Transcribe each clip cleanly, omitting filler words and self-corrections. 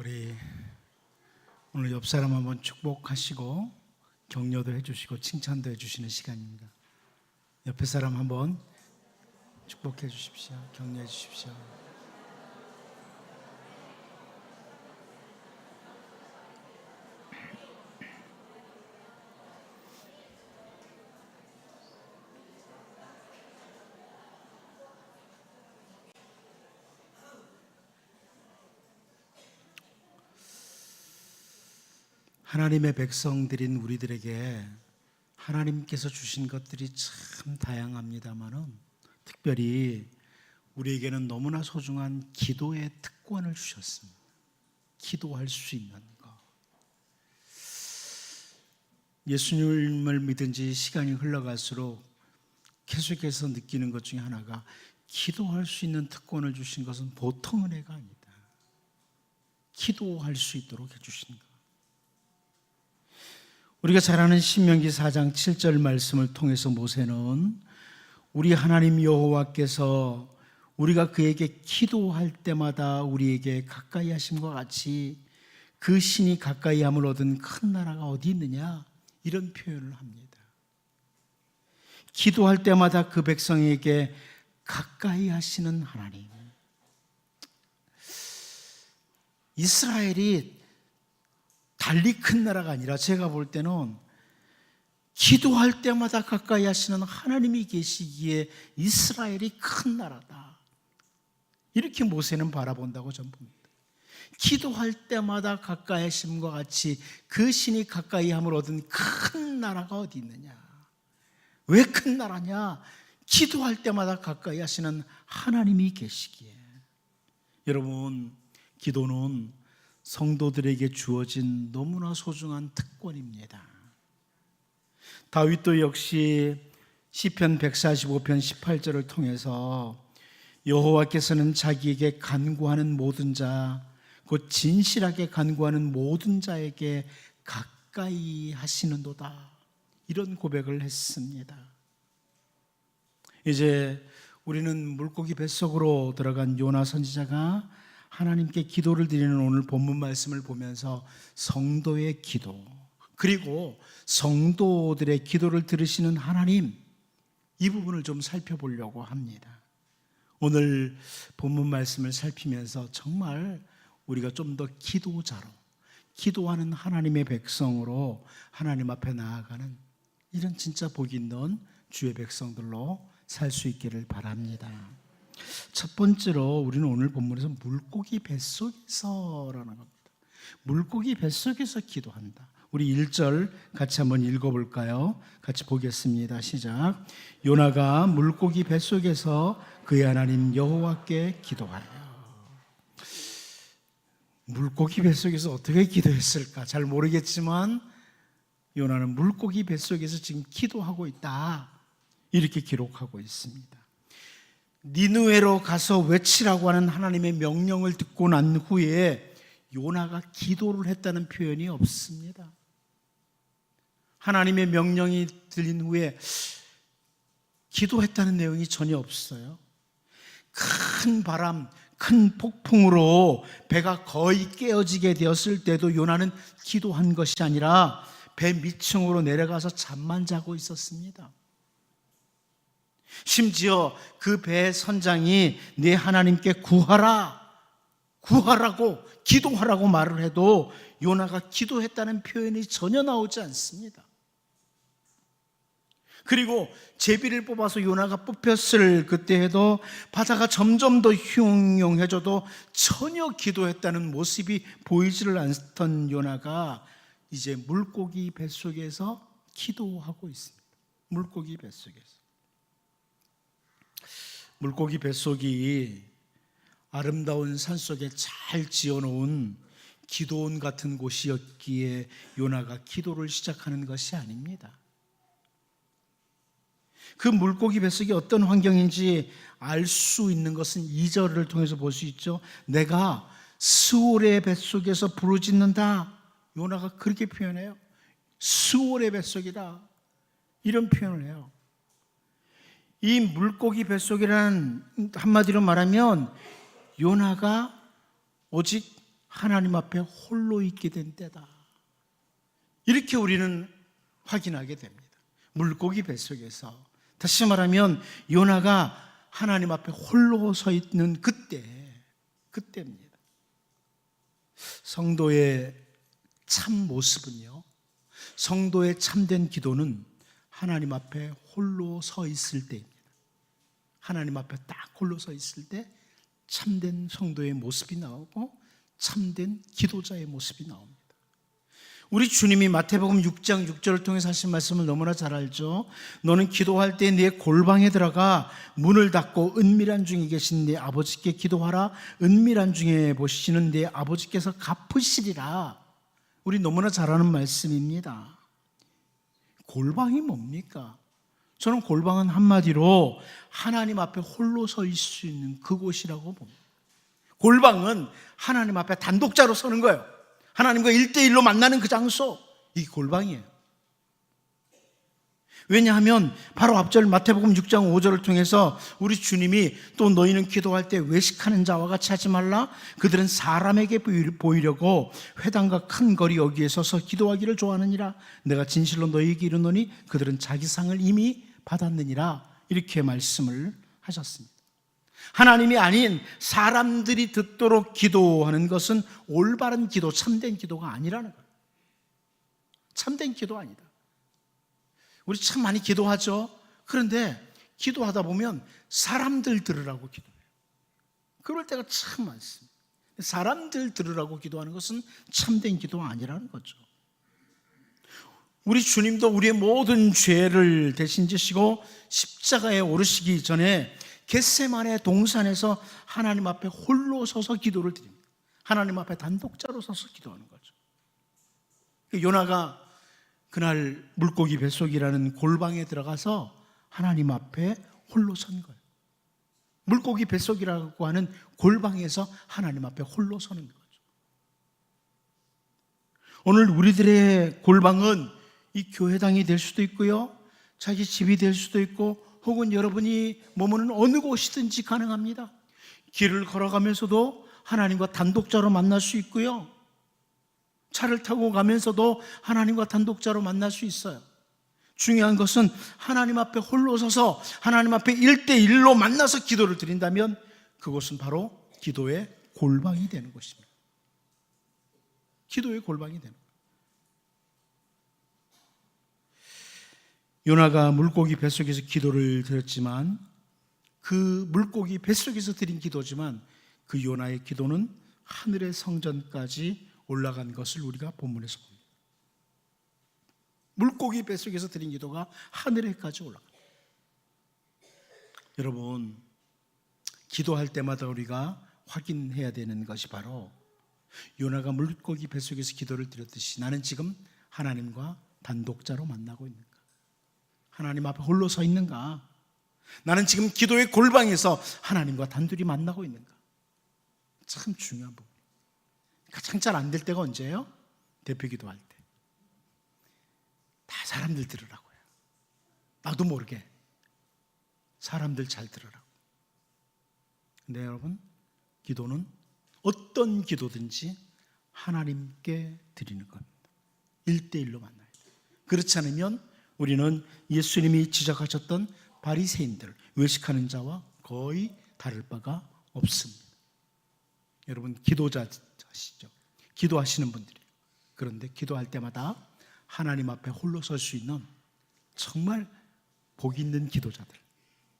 우리 오늘 옆 사람 한번 축복하시고 격려도 해주시고 칭찬도 해주시는 시간입니다. 옆에 사람 한번 축복해 주십시오. 격려해 주십시오. 하나님의 백성들인 우리들에게 하나님께서 주신 것들이 참 다양합니다만은 특별히 우리에게는 너무나 소중한 기도의 특권을 주셨습니다. 기도할 수 있는 것. 예수님을 믿은 지 시간이 흘러갈수록 계속해서 느끼는 것 중에 하나가 기도할 수 있는 특권을 주신 것은 보통 은혜가 아니다. 기도할 수 있도록 해주신 것. 우리가 잘 아는 신명기 4장 7절 말씀을 통해서 모세는 우리 하나님 여호와께서 우리가 그에게 기도할 때마다 우리에게 가까이 하심과 같이 그 신이 가까이 함을 얻은 큰 나라가 어디 있느냐, 이런 표현을 합니다. 기도할 때마다 그 백성에게 가까이 하시는 하나님. 이스라엘이 달리 큰 나라가 아니라 제가 볼 때는 기도할 때마다 가까이 하시는 하나님이 계시기에 이스라엘이 큰 나라다, 이렇게 모세는 바라본다고 저는 봅니다. 기도할 때마다 가까이 하심과 같이 그 신이 가까이 함을 얻은 큰 나라가 어디 있느냐. 왜 큰 나라냐? 기도할 때마다 가까이 하시는 하나님이 계시기에. 여러분, 기도는 성도들에게 주어진 너무나 소중한 특권입니다. 다윗도 역시 시편 145편 18절을 통해서 여호와께서는 자기에게 간구하는 모든 자, 곧 진실하게 간구하는 모든 자에게 가까이 하시는도다, 이런 고백을 했습니다. 이제 우리는 물고기 뱃속으로 들어간 요나 선지자가 하나님께 기도를 드리는 오늘 본문 말씀을 보면서 성도의 기도, 그리고 성도들의 기도를 들으시는 하나님, 이 부분을 좀 살펴보려고 합니다. 오늘 본문 말씀을 살피면서 정말 우리가 좀 더 기도자로, 기도하는 하나님의 백성으로 하나님 앞에 나아가는 이런 진짜 복 있는 주의 백성들로 살 수 있기를 바랍니다. 첫 번째로 우리는 오늘 본문에서 물고기 뱃속에서라는 겁니다. 물고기 뱃속에서 기도한다. 우리 1절 같이 한번 읽어볼까요? 같이 보겠습니다. 시작. 요나가 물고기 뱃속에서 그의 하나님 여호와께 기도하여. 물고기 뱃속에서 어떻게 기도했을까? 잘 모르겠지만 요나는 물고기 뱃속에서 지금 기도하고 있다, 이렇게 기록하고 있습니다. 니느웨로 가서 외치라고 하는 하나님의 명령을 듣고 난 후에 요나가 기도를 했다는 표현이 없습니다. 하나님의 명령이 들린 후에 기도했다는 내용이 전혀 없어요. 큰 바람, 큰 폭풍으로 배가 거의 깨어지게 되었을 때도 요나는 기도한 것이 아니라 배 밑층으로 내려가서 잠만 자고 있었습니다. 심지어 그 배 선장이 네 하나님께 구하라고 기도하라고 말을 해도 요나가 기도했다는 표현이 전혀 나오지 않습니다. 그리고 제비를 뽑아서 요나가 뽑혔을 그때 해도 바다가 점점 더 흉흉해져도 전혀 기도했다는 모습이 보이지를 않던 요나가 이제 물고기 뱃속에서 기도하고 있습니다. 물고기 뱃속에서. 물고기 뱃속이 아름다운 산속에 잘 지어놓은 기도원 같은 곳이었기에 요나가 기도를 시작하는 것이 아닙니다. 그 물고기 뱃속이 어떤 환경인지 알 수 있는 것은 2절을 통해서 볼 수 있죠. 내가 스올의 뱃속에서 부르짖는다, 요나가 그렇게 표현해요. 스올의 뱃속이다, 이런 표현을 해요. 이 물고기 뱃속이라는, 한마디로 말하면 요나가 오직 하나님 앞에 홀로 있게 된 때다. 이렇게 우리는 확인하게 됩니다. 물고기 뱃속에서, 다시 말하면 요나가 하나님 앞에 홀로 서 있는 그때입니다. 성도의 참 모습은요, 성도의 참된 기도는 하나님 앞에 홀로 서 있을 때입니다. 하나님 앞에 딱 홀로 서 있을 때 참된 성도의 모습이 나오고 참된 기도자의 모습이 나옵니다. 우리 주님이 마태복음 6장 6절을 통해서 하신 말씀을 너무나 잘 알죠. 너는 기도할 때 네 골방에 들어가 문을 닫고 은밀한 중에 계신 네 아버지께 기도하라. 은밀한 중에 보시는 네 아버지께서 갚으시리라. 우리 너무나 잘 아는 말씀입니다. 골방이 뭡니까? 저는 골방은 한마디로 하나님 앞에 홀로 서 있을 수 있는 그곳이라고 봅니다. 골방은 하나님 앞에 단독자로 서는 거예요. 하나님과 1대1로 만나는 그 장소, 이게 골방이에요. 왜냐하면 바로 앞절 마태복음 6장 5절을 통해서 우리 주님이 또 너희는 기도할 때 외식하는 자와 같이 하지 말라. 그들은 사람에게 보이려고 회당과 큰 거리 여기에 서서 기도하기를 좋아하느니라. 내가 진실로 너희에게 이르노니 그들은 자기 상을 이미 받았느니라. 이렇게 말씀을 하셨습니다. 하나님이 아닌 사람들이 듣도록 기도하는 것은 올바른 기도, 참된 기도가 아니라는 거예요. 참된 기도 아니다. 우리 참 많이 기도하죠. 그런데 기도하다 보면 사람들 들으라고 기도해요. 그럴 때가 참 많습니다. 사람들 들으라고 기도하는 것은 참된 기도가 아니라는 거죠. 우리 주님도 우리의 모든 죄를 대신 지시고 십자가에 오르시기 전에 겟세마네 동산에서 하나님 앞에 홀로 서서 기도를 드립니다. 하나님 앞에 단독자로 서서 기도하는 거죠. 요나가 그날 물고기 뱃속이라는 골방에 들어가서 하나님 앞에 홀로 선 거예요. 물고기 뱃속이라고 하는 골방에서 하나님 앞에 홀로 서는 거죠. 오늘 우리들의 골방은 이 교회당이 될 수도 있고요, 자기 집이 될 수도 있고, 혹은 여러분이 머무는 어느 곳이든지 가능합니다. 길을 걸어가면서도 하나님과 단독자로 만날 수 있고요, 차를 타고 가면서도 하나님과 단독자로 만날 수 있어요. 중요한 것은 하나님 앞에 홀로 서서 하나님 앞에 1대1로 만나서 기도를 드린다면 그것은 바로 기도의 골방이 되는 것입니다. 기도의 골방이 되는 거예요. 요나가 물고기 뱃속에서 기도를 드렸지만, 그 물고기 뱃속에서 드린 기도지만 그 요나의 기도는 하늘의 성전까지 올라간 것을 우리가 본문에서 봅니다. 물고기 뱃속에서 드린 기도가 하늘에까지 올라갑니다. 여러분, 기도할 때마다 우리가 확인해야 되는 것이 바로 요나가 물고기 뱃속에서 기도를 드렸듯이 나는 지금 하나님과 단독자로 만나고 있는가? 하나님 앞에 홀로 서 있는가? 나는 지금 기도의 골방에서 하나님과 단둘이 만나고 있는가? 참 중요한 부분. 가장 잘 안 될 때가 언제예요? 대표 기도할 때. 다 사람들 들으라고 해요. 나도 모르게 사람들 잘 들으라고. 근데 여러분, 기도는 어떤 기도든지 하나님께 드리는 겁니다. 1대1로 만나야 돼요. 그렇지 않으면 우리는 예수님이 지적하셨던 바리새인들, 외식하는 자와 거의 다를 바가 없습니다. 여러분, 기도자시죠. 기도하시는 분들이에요. 그런데 기도할 때마다 하나님 앞에 홀로 설 수 있는 정말 복 있는 기도자들,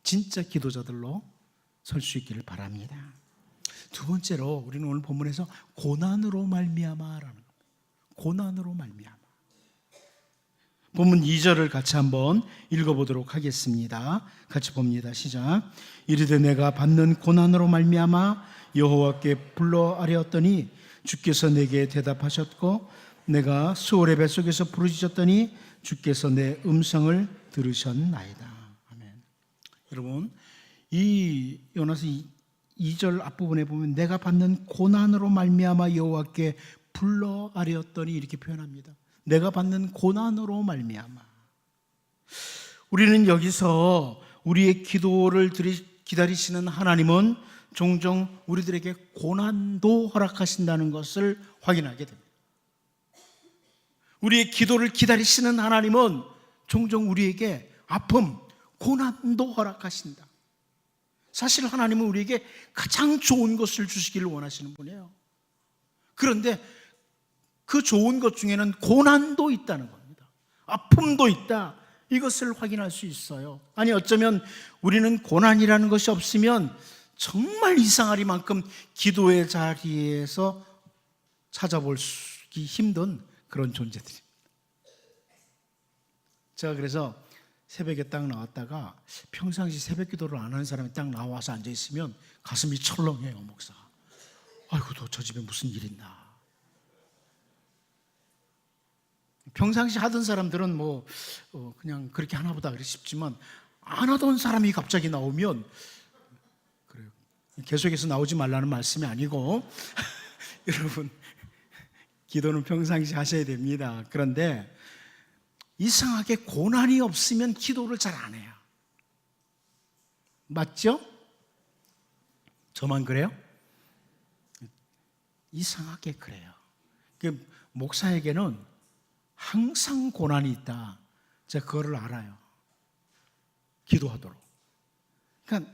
진짜 기도자들로 설 수 있기를 바랍니다. 두 번째로 우리는 오늘 본문에서 고난으로 말미암아라는 겁니다. 고난으로 말미암아. 본문 2절을 같이 한번 읽어보도록 하겠습니다. 같이 봅니다. 시작. 이르되 내가 받는 고난으로 말미암아 여호와께 불러 아뢰었더니 주께서 내게 대답하셨고 내가 수월의 뱃속에서 부르짖었더니 주께서 내 음성을 들으셨나이다. 아멘. 여러분, 이 요나서 2절 앞부분에 보면 내가 받는 고난으로 말미암아 여호와께 불러 아뢰었더니 이렇게 표현합니다. 내가 받는 고난으로 말미암아. 우리는 여기서 우리의 기도를 기다리시는 하나님은 종종 우리들에게 고난도 허락하신다는 것을 확인하게 됩니다. 우리의 기도를 기다리시는 하나님은 종종 우리에게 아픔, 고난도 허락하신다. 사실 하나님은 우리에게 가장 좋은 것을 주시기를 원하시는 분이에요. 그런데 그 좋은 것 중에는 고난도 있다는 겁니다. 아픔도 있다. 이것을 확인할 수 있어요. 아니, 어쩌면 우리는 고난이라는 것이 없으면 정말 이상하리만큼 기도의 자리에서 찾아보기 힘든 그런 존재들입니다. 제가 그래서 새벽에 딱 나왔다가 평상시 새벽 기도를 안 하는 사람이 딱 나와서 앉아 있으면 가슴이 철렁해요, 목사. 아이고, 저 집에 무슨 일 있나. 평상시 하던 사람들은 그냥 그렇게 하나 보다 그래 싶지만 안 하던 사람이 갑자기 나오면 그래요. 계속해서 나오지 말라는 말씀이 아니고 여러분, 기도는 평상시 하셔야 됩니다. 그런데 이상하게 고난이 없으면 기도를 잘 안 해요. 맞죠? 저만 그래요? 이상하게 그래요. 목사에게는 항상 고난이 있다. 제가 그거를 알아요. 기도하도록. 그러니까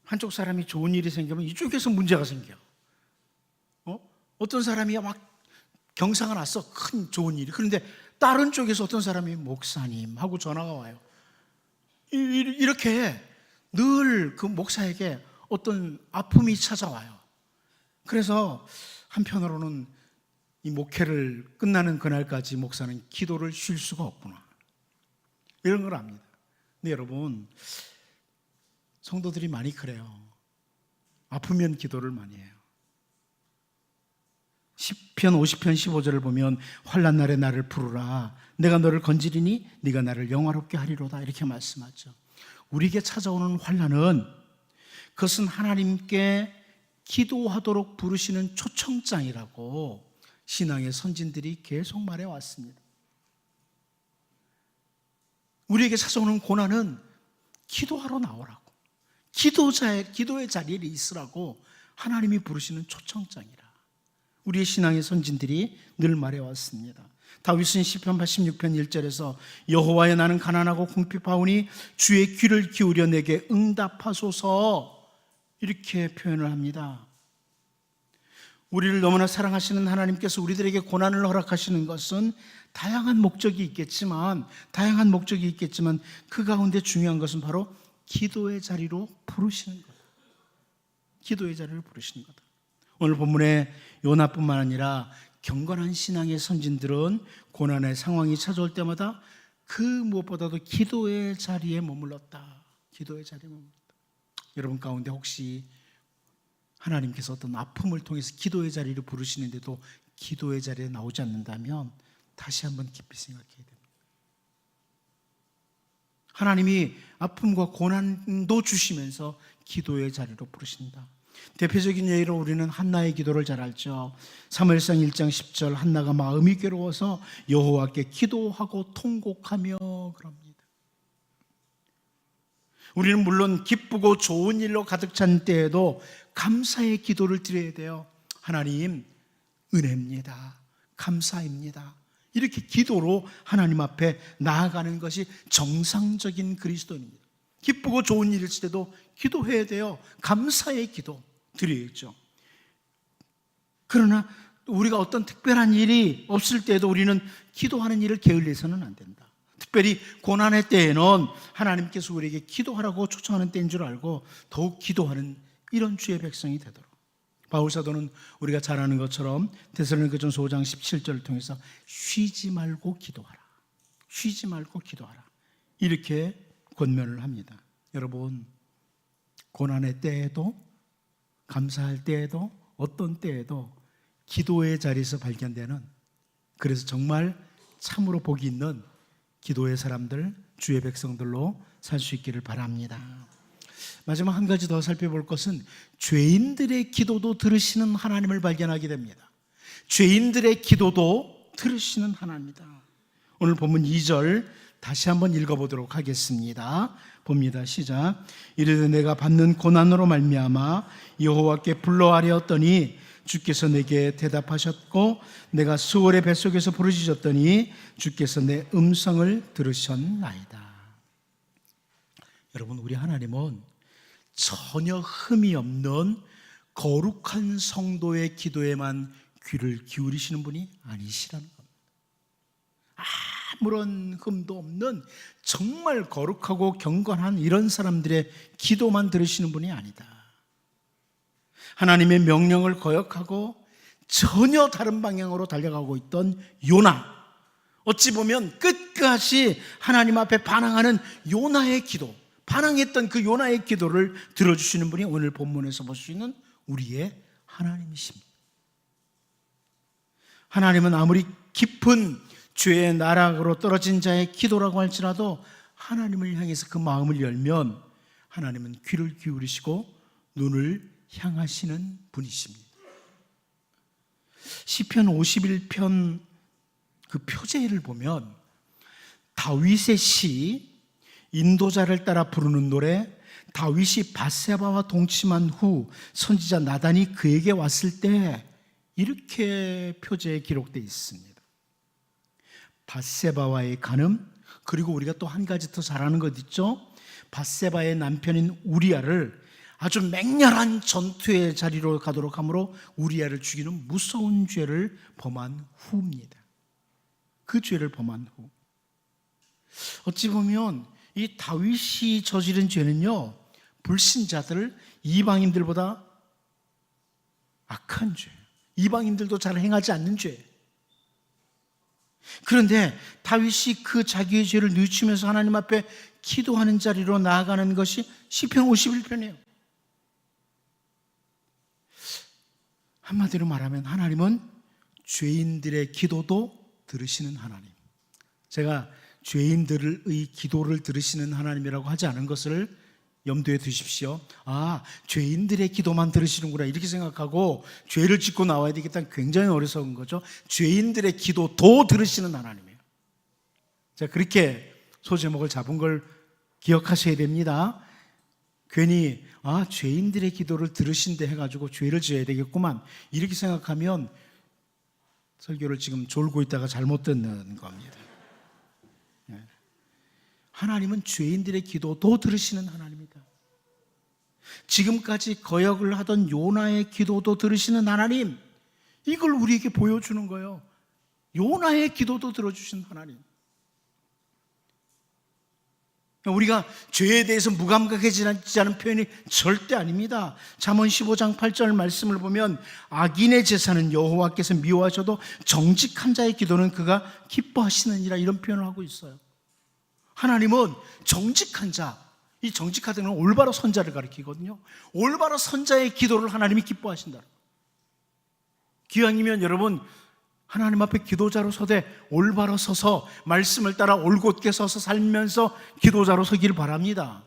한쪽 사람이 좋은 일이 생기면 이쪽에서 문제가 생겨. 어떤 사람이 막 경사가 났어. 큰 좋은 일이. 그런데 다른 쪽에서 어떤 사람이 목사님 하고 전화가 와요. 이렇게 늘 그 목사에게 어떤 아픔이 찾아와요. 그래서 한편으로는 이 목회를 끝나는 그날까지 목사는 기도를 쉴 수가 없구나, 이런 걸 압니다. 근데 여러분, 성도들이 많이 그래요. 아프면 기도를 많이 해요. 시편 50편 15절을 보면 환난 날에 나를 부르라, 내가 너를 건지리니 네가 나를 영화롭게 하리로다, 이렇게 말씀하죠. 우리에게 찾아오는 환난은 그것은 하나님께 기도하도록 부르시는 초청장이라고 신앙의 선진들이 계속 말해왔습니다. 우리에게 찾아오는 고난은 기도하러 나오라고, 기도의 자리에 있으라고 하나님이 부르시는 초청장이라 우리의 신앙의 선진들이 늘 말해왔습니다. 다윗은 시편 86편 1절에서 여호와여, 나는 가난하고 궁핍하오니 주의 귀를 기울여 내게 응답하소서, 이렇게 표현을 합니다. 우리를 너무나 사랑하시는 하나님께서 우리들에게 고난을 허락하시는 것은 다양한 목적이 있겠지만 그 가운데 중요한 것은 바로 기도의 자리로 부르시는 거다. 기도의 자리를 부르시는 거다. 오늘 본문의 요나뿐만 아니라 경건한 신앙의 선진들은 고난의 상황이 찾아올 때마다 그 무엇보다도 기도의 자리에 머물렀다. 기도의 자리에 머물렀다. 여러분 가운데 혹시 하나님께서 어떤 아픔을 통해서 기도의 자리를 부르시는데도 기도의 자리에 나오지 않는다면 다시 한번 깊이 생각해야 됩니다. 하나님이 아픔과 고난도 주시면서 기도의 자리로 부르신다. 대표적인 예로 우리는 한나의 기도를 잘 알죠. 사무엘상 1장 10절, 한나가 마음이 괴로워서 여호와께 기도하고 통곡하며 그럽니다. 우리는 물론 기쁘고 좋은 일로 가득 찬 때에도 감사의 기도를 드려야 돼요. 하나님, 은혜입니다. 감사입니다. 이렇게 기도로 하나님 앞에 나아가는 것이 정상적인 그리스도인입니다. 기쁘고 좋은 일일 때도 기도해야 돼요. 감사의 기도 드려야죠. 그러나 우리가 어떤 특별한 일이 없을 때에도 우리는 기도하는 일을 게을리해서는 안 된다. 특별히 고난의 때에는 하나님께서 우리에게 기도하라고 초청하는 때인 줄 알고 더욱 기도하는 이런 주의 백성이 되도록, 바울사도는 우리가 잘 아는 것처럼 데살로니가전서 5장 17절을 통해서 쉬지 말고 기도하라, 쉬지 말고 기도하라, 이렇게 권면을 합니다. 여러분, 고난의 때에도, 감사할 때에도, 어떤 때에도 기도의 자리에서 발견되는, 그래서 정말 참으로 복이 있는 기도의 사람들, 주의 백성들로 살 수 있기를 바랍니다. 마지막 한 가지 더 살펴볼 것은 죄인들의 기도도 들으시는 하나님을 발견하게 됩니다. 죄인들의 기도도 들으시는 하나님이다. 오늘 본문 2절 다시 한번 읽어보도록 하겠습니다. 봅니다. 시작. 이르되 내가 받는 고난으로 말미암아 여호와께 불러아뢰었더니 주께서 내게 대답하셨고 내가 수월의 뱃속에서 부르짖었더니 주께서 내 음성을 들으셨나이다. 여러분, 우리 하나님은 전혀 흠이 없는 거룩한 성도의 기도에만 귀를 기울이시는 분이 아니시라는 겁니다. 아무런 흠도 없는 정말 거룩하고 경건한 이런 사람들의 기도만 들으시는 분이 아니다. 하나님의 명령을 거역하고 전혀 다른 방향으로 달려가고 있던 요나, 어찌 보면 끝까지 하나님 앞에 반항하는 요나의 기도, 반항했던 그 요나의 기도를 들어주시는 분이 오늘 본문에서 볼 수 있는 우리의 하나님이십니다. 하나님은 아무리 깊은 죄의 나락으로 떨어진 자의 기도라고 할지라도 하나님을 향해서 그 마음을 열면 하나님은 귀를 기울이시고 눈을 향하시는 분이십니다. 시편 51편 그 표제를 보면 다윗의 시, 인도자를 따라 부르는 노래, 다윗이 밧세바와 동침한 후 선지자 나단이 그에게 왔을 때 이렇게 표제에 기록되어 있습니다. 밧세바와의 간음, 그리고 우리가 또 한 가지 더 잘 아는 것 있죠? 밧세바의 남편인 우리아를 아주 맹렬한 전투의 자리로 가도록 함으로 우리아를 죽이는 무서운 죄를 범한 후입니다. 그 죄를 범한 후, 어찌 보면 이 다윗이 저지른 죄는요, 불신자들, 이방인들보다 악한 죄, 이방인들도 잘 행하지 않는 죄. 그런데 다윗이 그 자기의 죄를 뉘우치면서 하나님 앞에 기도하는 자리로 나아가는 것이 시편 51편이에요. 한마디로 말하면 하나님은 죄인들의 기도도 들으시는 하나님. 제가 죄인들의 기도를 들으시는 하나님이라고 하지 않은 것을 염두에 두십시오. 죄인들의 기도만 들으시는구나 이렇게 생각하고 죄를 짓고 나와야 되겠다는 굉장히 어리석은 거죠. 죄인들의 기도도 들으시는 하나님이에요. 자, 그렇게 소제목을 잡은 걸 기억하셔야 됩니다. 괜히 죄인들의 기도를 들으신대 해가지고 죄를 지어야 되겠구만 이렇게 생각하면 설교를 지금 졸고 있다가 잘못 듣는 겁니다. 하나님은 죄인들의 기도도 들으시는 하나님이다. 지금까지 거역을 하던 요나의 기도도 들으시는 하나님, 이걸 우리에게 보여주는 거예요. 요나의 기도도 들어주신 하나님. 우리가 죄에 대해서 무감각해지지 않은 표현이 절대 아닙니다. 잠언 15장 8절 말씀을 보면 악인의 제사는 여호와께서 미워하셔도 정직한 자의 기도는 그가 기뻐하시느니라 이런 표현을 하고 있어요. 하나님은 정직한 자, 이 정직하다는 건 올바로 선자를 가리키거든요. 올바로 선자의 기도를 하나님이 기뻐하신다. 기왕이면 여러분 하나님 앞에 기도자로 서되 올바로 서서 말씀을 따라 올곧게 서서 살면서 기도자로 서기를 바랍니다.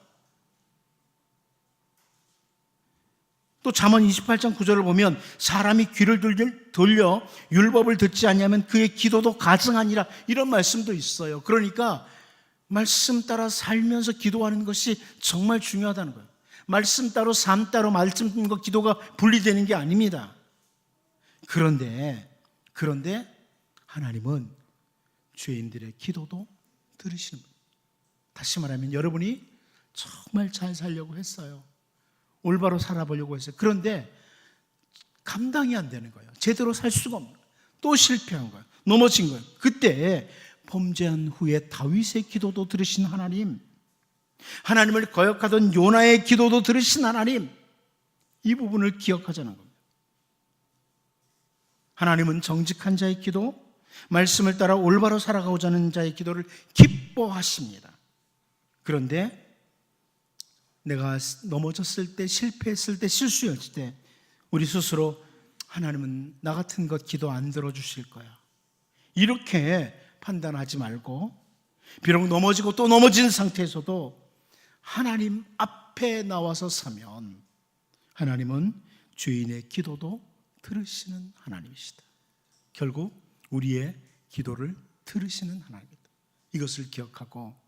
또 잠언 28장 9절을 보면 사람이 귀를 돌려 율법을 듣지 않으면 그의 기도도 가증하니라 이런 말씀도 있어요. 그러니까 말씀 따라 살면서 기도하는 것이 정말 중요하다는 거예요. 말씀 따로 삶 따로 말씀과 기도가 분리되는 게 아닙니다. 그런데 하나님은 죄인들의 기도도 들으시는 거예요. 다시 말하면 여러분이 정말 잘 살려고 했어요. 올바로 살아보려고 했어요. 그런데 감당이 안 되는 거예요. 제대로 살 수가 없는 거예요. 또 실패한 거예요. 넘어진 거예요. 그때 범죄한 후에 다윗의 기도도 들으신 하나님, 하나님을 거역하던 요나의 기도도 들으신 하나님, 이 부분을 기억하자는 겁니다. 하나님은 정직한 자의 기도, 말씀을 따라 올바로 살아가고자 하는 자의 기도를 기뻐하십니다. 그런데 내가 넘어졌을 때, 실패했을 때, 실수했을 때 우리 스스로 하나님은 나 같은 것 기도 안 들어주실 거야 이렇게 판단하지 말고, 비록 넘어지고 또 넘어진 상태에서도 하나님 앞에 나와서 서면 하나님은 죄인의 기도도 들으시는 하나님이시다. 결국 우리의 기도를 들으시는 하나님이다. 이것을 기억하고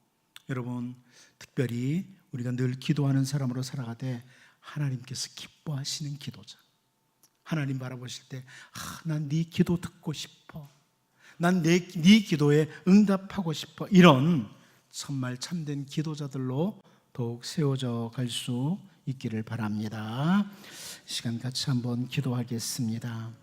여러분, 특별히 우리가 늘 기도하는 사람으로 살아가되 하나님께서 기뻐하시는 기도자. 하나님 바라보실 때 난 네 기도 듣고 싶어. 난 네 기도에 응답하고 싶어. 이런 정말 참된 기도자들로 더욱 세워져 갈 수 있기를 바랍니다. 시간 같이 한번 기도하겠습니다.